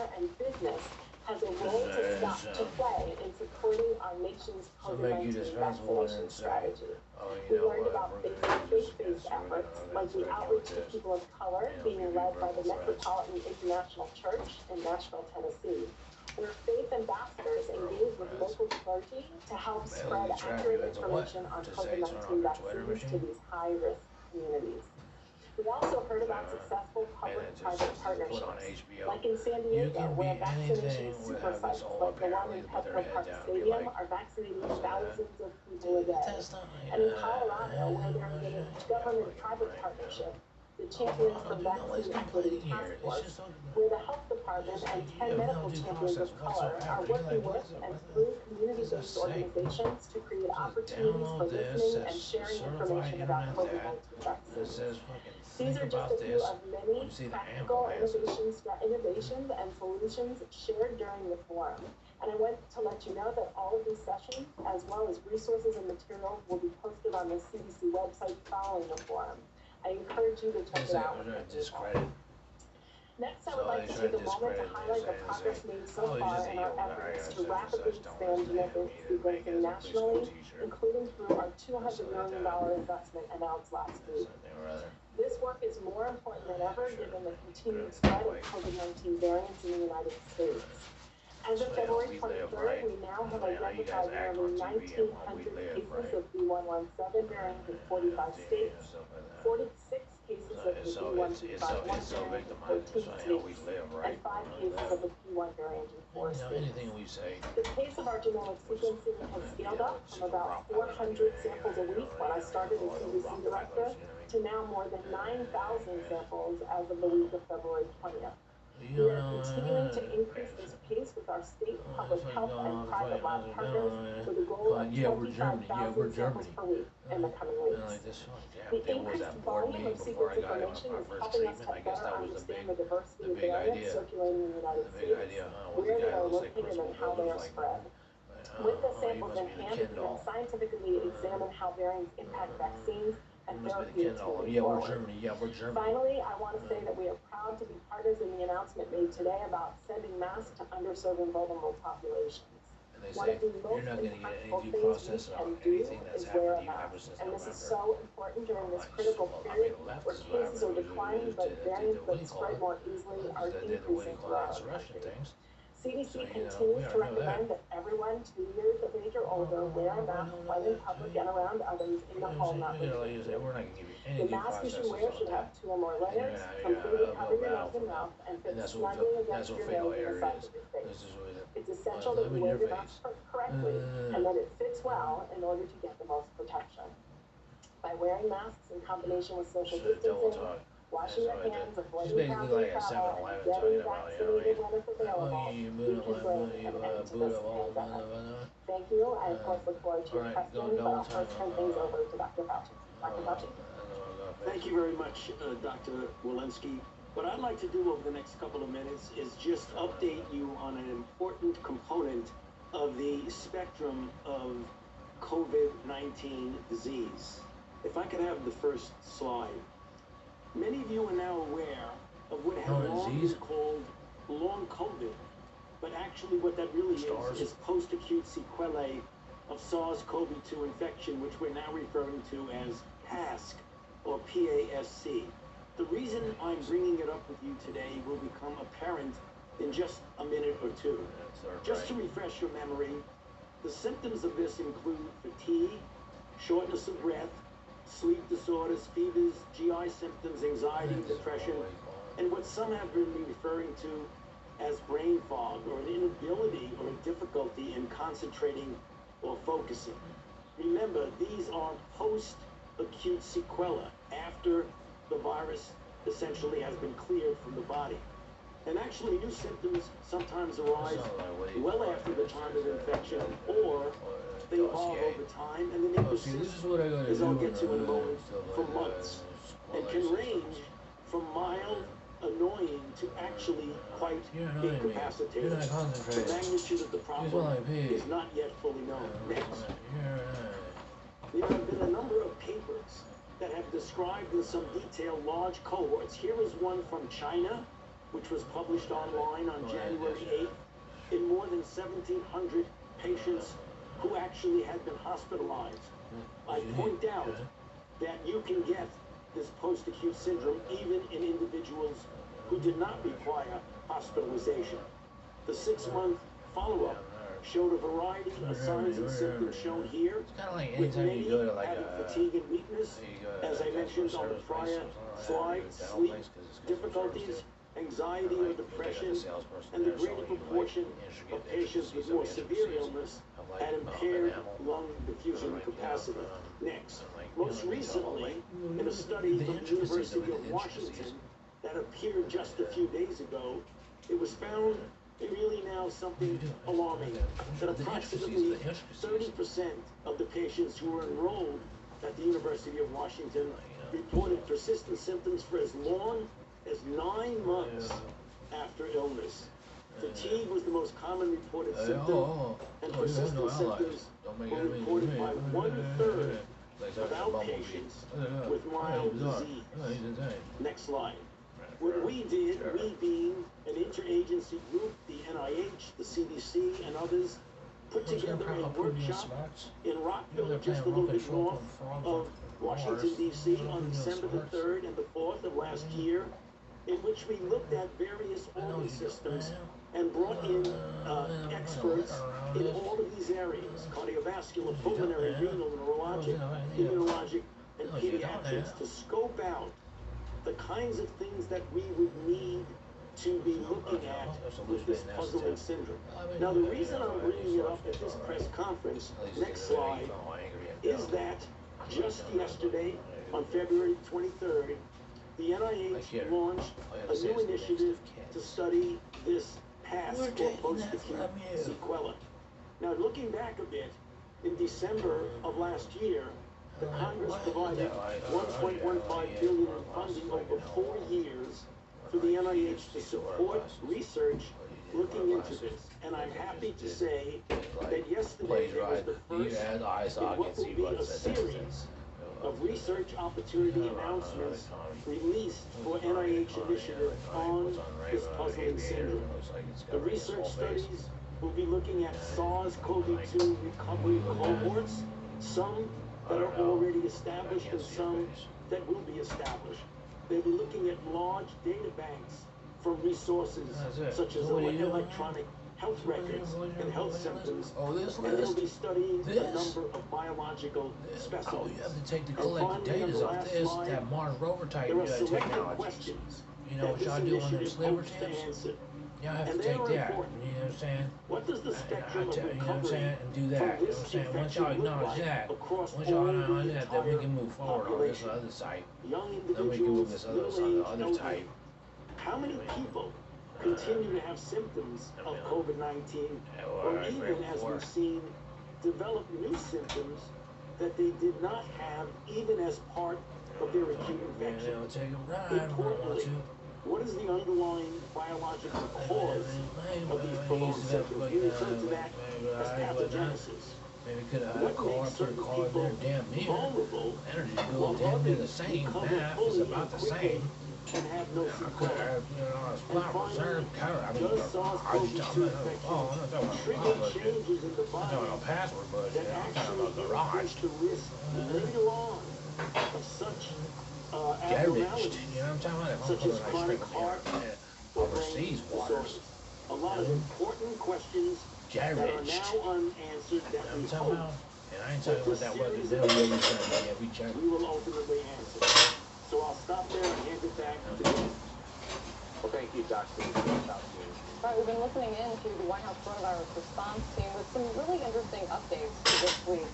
healthcare, and business has a role to play in supporting our nation's COVID-19 vaccination strategy. We learned about faith-based efforts like the outreach to people of color being led by the Metropolitan International Church in Nashville, Tennessee, where faith ambassadors engage with local clergy to help spread accurate information on COVID-19 vaccines to these high-risk communities. We also heard about successful public-private partnerships, like in San Diego, where vaccination super sites like the one in Petco Park Stadium are vaccinating thousands of people a day. And in Colorado, where there is a government-private partnership, the Champions for Vaccine Equity Task Force, where the health department and 10 medical champions of color are working with and through community-based organizations to create opportunities for listening and sharing information about COVID-19 vaccines. These are just a few of many practical innovations and solutions shared during the forum. And I want to let you know that all of these sessions, as well as resources and materials, will be posted on the CDC website following the forum. I encourage you to check it out. Next, I would like to take a moment to highlight the progress made so far in our efforts to rapidly expand genetic sequencing nationally, including through our $200 million investment announced last week. This work is more important than ever given the continued spread of COVID-19 variants in the United States. As of February 23rd, we now have identified nearly 1,900 cases of B117 variant in 45 states, 46 cases of the B135 variant in 13 states, and 5 cases of the P1 variant in 4 states. The pace of our genomic sequencing has scaled up from about 400 samples a week when I started as CDC director to now more than 9,000 samples as of the week of February 20th. We are continuing to increase this pace with our state public health and private lab partners with a goal of 25,000 samples per week in the coming weeks. The increased volume of sequence information is helping us to better understand the diversity of variants circulating in the United States, where they are located and how they are spread. With the samples in hand, we can scientifically examine how variants impact vaccines and therapeutics moving forward. Finally, I want to say that we are proud to be partners in the announcement made today about sending masks to underserved and vulnerable populations. One of the most impactful things we can do is wear a mask, and this is so important during this critical period where cases are declining but variants that spread more easily are increasing throughout our country. CDC continues to recommend that everyone 2 years of age or older wear a mask when in public and around others in the home not leaving. The mask you should wear should have 2 or more layers, completely cover your nose and mouth, and fit snugly against your nose and the sides of your face. It's essential that you wear your mask correctly and that it fits well in order to get the most protection. By wearing masks in combination with social distancing, washing your hands, avoiding crowded travel, and getting vaccinated when it's available, we can bring an end to this pandemic. Thank you. I, of course, look forward to your questions, but I'll first turn things over to Dr. Fauci. Dr. Fauci? Thank you very much, Dr. Walensky. What I'd like to do over the next couple of minutes is just update you on an important component of the spectrum of COVID-19 disease. If I could have the first slide. Many of you are now aware of what has long been called long COVID, but actually what that really is post-acute sequelae of SARS-CoV-2 infection, which we're now referring to as PASC, or PASC. The reason I'm bringing it up with you today will become apparent in just a minute or two. Just to refresh your memory, the symptoms of this include fatigue, shortness of breath, sleep disorders, fevers, GI symptoms, anxiety, depression, and what some have been referring to as brain fog, or an inability or a difficulty in concentrating or focusing. Remember, these are post-acute sequelae, after the virus essentially has been cleared from the body. And actually, new symptoms sometimes arise well after the time of infection, or they evolve over time, and then they persist, as I'll get to in a moment, for months, and can range from mild, annoying, to actually quite incapacitating. The magnitude of the problem is not yet fully known. Next. There have been a number of papers that have described in some detail large cohorts. Here is one from China which was published online on January 8th, in more than 1,700 patients who actually had been hospitalized. I point out that you can get this post-acute syndrome even in individuals who did not require hospitalization. The 6-month follow-up showed a variety of signs and symptoms shown here, It's kind of like with anytime many you go to like having a fatigue and weakness, as I mentioned on the prior slide, sleep, difficulties, anxiety or depression, and the greater proportion of patients with more severe illness had impaired lung diffusion capacity. Next, most recently, in a study from the University of Washington that appeared just a few days ago, it was found really now something alarming, that approximately 30% of the patients who were enrolled at the University of Washington reported persistent symptoms for as long as 9 months after illness. Fatigue was the most common reported symptom, and persistent symptoms were reported by 1/3 of outpatients with mild disease. Next slide. What we did, we being an interagency group, the NIH, the CDC, and others, put together a workshop in Rockville, just a little bit north of Washington, D.C., on December the 3rd and the 4th of last year, in which we looked at various organ systems and brought in experts in all of these areas: cardiovascular, pulmonary, renal, neurologic, immunologic, and pediatrics, to scope out the kinds of things that we would need to be looking at with this puzzling syndrome. Now, the reason I'm bringing it up at this press conference, next slide, is that just yesterday, on February 23rd, the NIH launched a new initiative to study this path for post-acute sequela. Now, looking back a bit, in December of last year, the Congress provided $1.15 billion in funding over 4 years for the NIH to support research looking into this. And I'm happy to say that yesterday was the first in what will be a series of research opportunity announcements released for NIH initiative on this puzzling syndrome. The research studies will be looking at SARS-CoV-2 recovery cohorts, some that are already established and some that will be established. They'll be looking at large data banks from resources such as electronic health records and health symptoms, and they'll be studying a number of biological specimens. Oh, you have to take the collected data off this, that Mars rover type there are selected technology. questions You know what y'all do on them sliver tips? Y'all have to take that, you know what I'm saying? What does the spectrum of You know what I'm recovery saying? And do that, from you know what I'm this saying? Once infection y'all look acknowledge like that, across once y'all all acknowledge the that, then we entire can move forward on this population? other site. Young Then we can move individuals, this other on the middle-aged, other elderly. type. How many people continue to have symptoms of COVID-19, or even, as we've seen, develop new symptoms that they did not have even as part of their acute infection? They'll take a ride, Importantly, what is the underlying biological cause of these prolonged symptoms? We refer to that as pathogenesis. Maybe could have had a What car, makes put a certain car there people damn near. vulnerable Energy while bill damn near the others same. recover Math is fully about the and quickly same. and have no I could sequelae? have, you know, a And spot reserve finally, cover. I mean, does I was SARS-CoV-2 talking about, infection oh, I'm not talking about trigger password shit. changes in the I'm body talking about password bullshit. that I'm talking actually about garage. increase the risk later on of such Garaged. abnormalities, You know what I'm talking about? If I'm such putting as a nice chronic strip of heart there, or brain overseas waters. disorders? A lot of important questions that are Garaged. now unanswered that I'm we talking hope about, and I ain't talking about that weather bill you said, yeah, we checked. we will ultimately answer. So I'll stop there and hand it back to you. Well, thank you, Dr. All right, we've been listening in to the White House coronavirus response team with some really interesting updates this week.